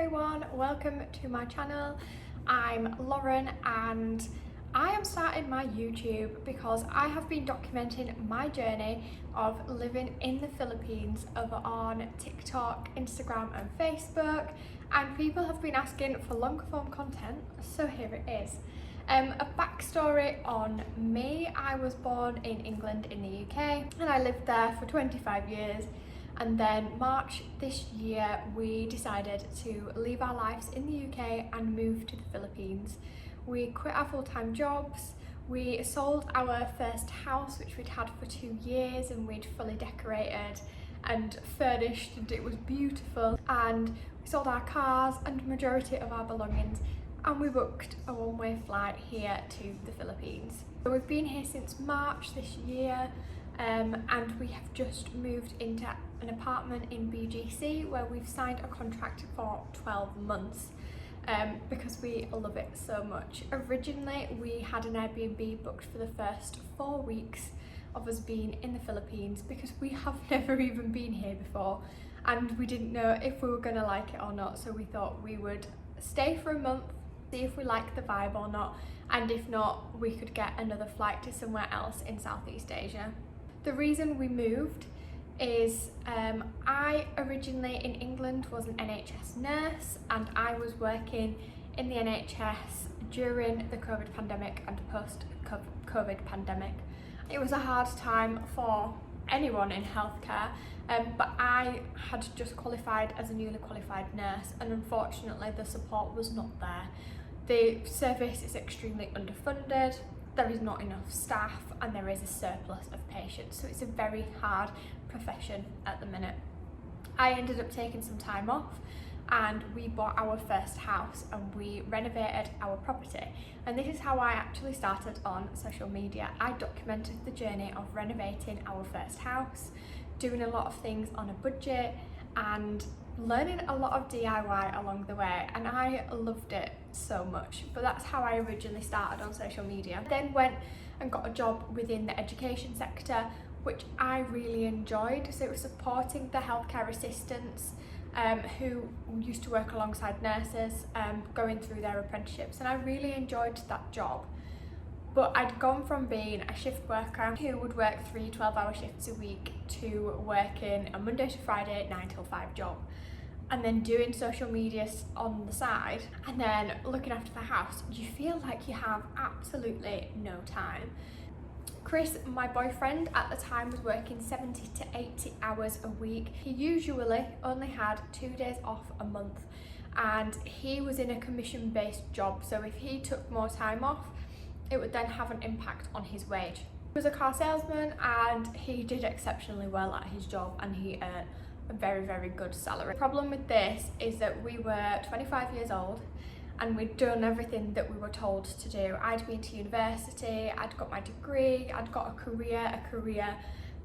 everyone, welcome to my channel. I'm Lauren and I am starting my YouTube because I have been documenting my journey of living in the Philippines over on TikTok, Instagram and Facebook, and people have been asking for longer form content, so here it is. A backstory on me: I was born in England in the UK and I lived there for 25 years. And then March this year, we decided to leave our lives in the UK and move to the Philippines. We quit our full-time jobs, we sold our first house, which we'd had for 2 years, and we'd fully decorated and furnished, and it was beautiful. And we sold our cars and majority of our belongings, and we booked a one-way flight here to the Philippines. So we've been here since March this year. And we have just moved into an apartment in BGC where we've signed a contract for 12 months because we love it so much. Originally we had an Airbnb booked for the first 4 weeks of us being in the Philippines because we have never even been here before and we didn't know if we were going to like it or not, so we thought we would stay for a month, see if we like the vibe or not, and if not we could get another flight to somewhere else in Southeast Asia. The reason we moved is I originally in England was an NHS nurse and I was working in the NHS during the COVID pandemic and post-COVID pandemic. It was a hard time for anyone in healthcare, but I had just qualified as a newly qualified nurse and unfortunately the support was not there. The service is extremely underfunded. There is not enough staff and there is a surplus of patients, so it's a very hard profession at the minute. I ended up taking some time off and we bought our first house and we renovated our property, and this is how I actually started on social media. I documented the journey of renovating our first house, doing a lot of things on a budget and learning a lot of DIY along the way, and I loved it so much. But that's how I originally started on social media. Then went and got a job within the education sector, which I really enjoyed. So it was supporting the healthcare assistants who used to work alongside nurses, going through their apprenticeships, and I really enjoyed that job. But I'd gone from being a shift worker who would work 3 12-hour shifts a week to working a Monday to Friday 9 till 5 job, and then doing social media on the side and then looking after the house. You feel like you have absolutely no time. Chris, my boyfriend at the time, was working 70 to 80 hours a week. He usually only had 2 days off a month and he was in a commission-based job, so if he took more time off it would then have an impact on his wage. He was a car salesman and he did exceptionally well at his job and he earned a very, very good salary. The problem with this is that we were 25 years old and we'd done everything that we were told to do. I'd been to university, I'd got my degree, I'd got a career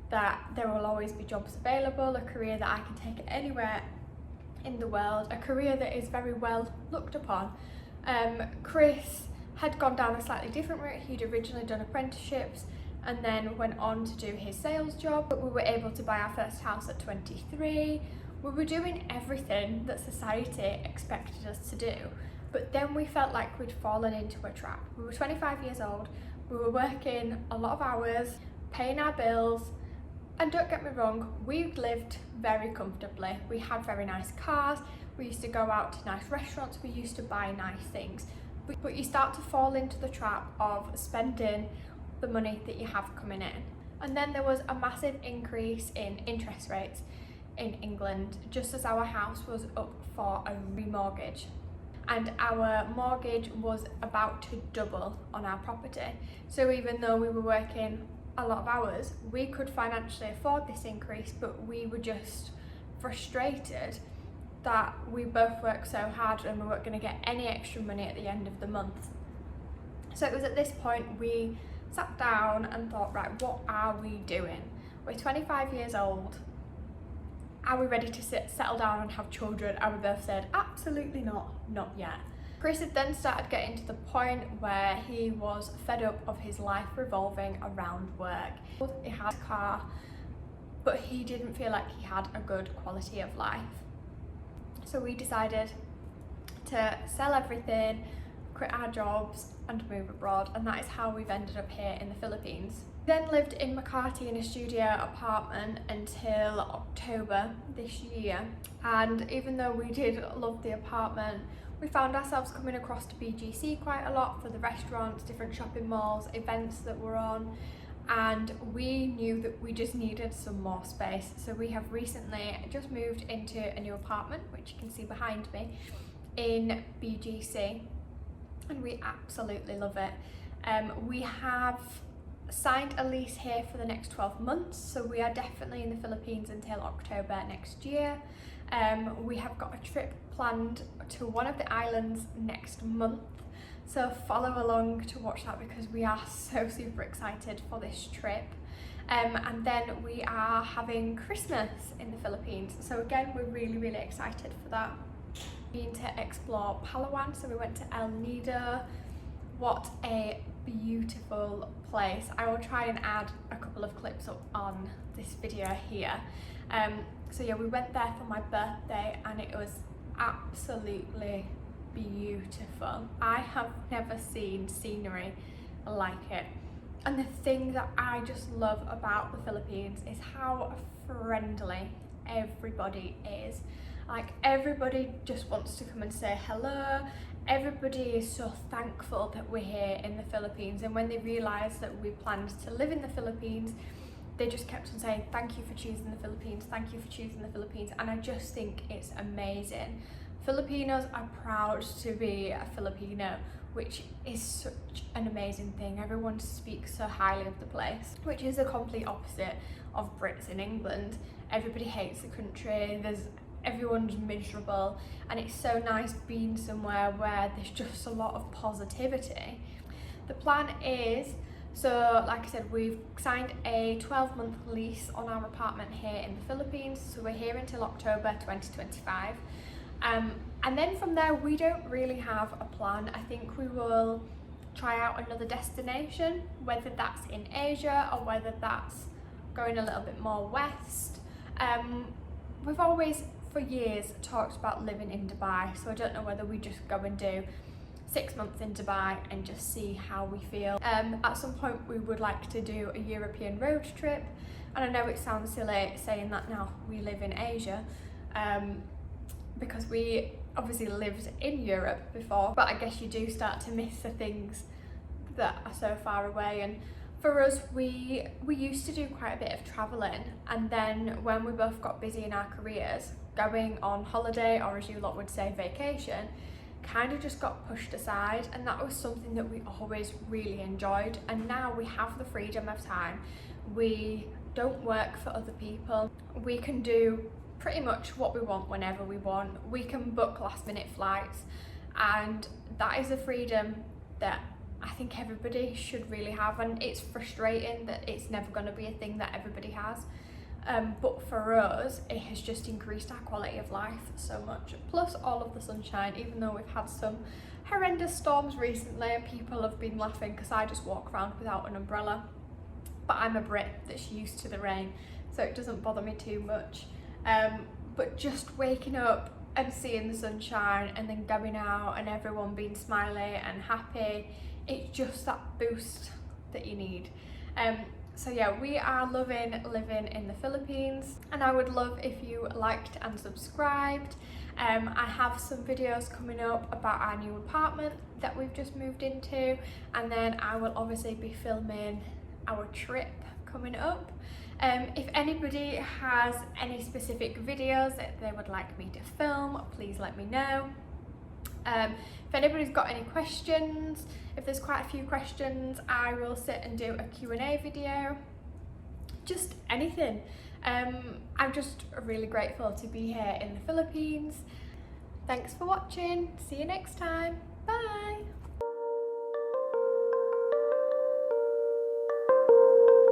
that there will always be jobs available, a career that I can take anywhere in the world, a career that is very well looked upon. Chris had gone down a slightly different route. He'd originally done apprenticeships and then went on to do his sales job, but we were able to buy our first house at 23. We were doing everything that society expected us to do, but then we felt like we'd fallen into a trap. We were 25 years old, we were working a lot of hours, paying our bills, and don't get me wrong, we lived very comfortably. We had very nice cars, we used to go out to nice restaurants, we used to buy nice things. But you start to fall into the trap of spending the money that you have coming in. And then there was a massive increase in interest rates in England just as our house was up for a remortgage. And our mortgage was about to double on our property. So even though we were working a lot of hours, we could financially afford this increase, but we were just frustrated that we both worked so hard and we weren't going to get any extra money at the end of the month. So it was at this point we sat down and thought, right, what are we doing? We're 25 years old. Are we ready to settle down and have children? And we both said, absolutely not yet. Chris had then started getting to the point where he was fed up of his life revolving around work. He had a car, but he didn't feel like he had a good quality of life. So we decided to sell everything, quit our jobs and move abroad, and that is how we've ended up here in the Philippines. We then lived in Makati in a studio apartment until October this year, and even though we did love the apartment, we found ourselves coming across to BGC quite a lot for the restaurants, different shopping malls, events that were on, and we knew that we just needed some more space. So we have recently just moved into a new apartment, which you can see behind me, in BGC, and we absolutely love it. We have signed a lease here for the next 12 months, so we are definitely in the Philippines until October next year. We have got a trip planned to one of the islands next month, so follow along to watch that because we are so super excited for this trip. And then we are having Christmas in the Philippines, so again we're really excited for that. Been to explore Palawan, so we went to El Nido. What a beautiful place. I will try and add a couple of clips up on this video here. So yeah, we went there for my birthday and it was absolutely beautiful. I have never seen scenery like it. And the thing that I just love about the Philippines is how friendly everybody is. Like, everybody just wants to come and say hello. Everybody is so thankful that we're here in the Philippines, and when they realised that we planned to live in the Philippines, they just kept on saying thank you for choosing the Philippines, thank you for choosing the Philippines, and I just think it's amazing. Filipinos are proud to be a Filipino, which is such an amazing thing. Everyone speaks so highly of the place, which is the complete opposite of Brits in England. Everybody hates the country, everyone's miserable, and it's so nice being somewhere where there's just a lot of positivity. The plan is, so like I said, we've signed a 12-month lease on our apartment here in the Philippines, so we're here until October 2025. And then from there we don't really have a plan. I think we will try out another destination, whether that's in Asia or whether that's going a little bit more west. We've always for years talked about living in Dubai, so I don't know whether we just go and do 6 months in Dubai and just see how we feel. At some point we would like to do a European road trip, and I know it sounds silly saying that now we live in Asia, because we obviously lived in Europe before, but I guess you do start to miss the things that are so far away. And for us, we used to do quite a bit of travelling, and then when we both got busy in our careers, going on holiday, or as you lot would say, vacation, kind of just got pushed aside, and that was something that we always really enjoyed. And now we have the freedom of time. We don't work for other people. We can do pretty much what we want whenever we want. We can book last minute flights, and that is a freedom that I think everybody should really have. And it's frustrating that it's never going to be a thing that everybody has. But for us, it has just increased our quality of life so much. Plus all of the sunshine, even though we've had some horrendous storms recently, people have been laughing because I just walk around without an umbrella. But I'm a Brit that's used to the rain, so it doesn't bother me too much. But just waking up and seeing the sunshine and then going out and everyone being smiley and happy, it's just that boost that you need. So yeah, we are loving living in the Philippines, and I would love if you liked and subscribed. I have some videos coming up about our new apartment that we've just moved into, and then I will obviously be filming our trip coming up. If anybody has any specific videos that they would like me to film, please let me know. If anybody's got any questions, if there's quite a few questions, I will sit and do a Q&A video. Just anything. I'm just really grateful to be here in the Philippines. Thanks for watching. See you next time. Bye.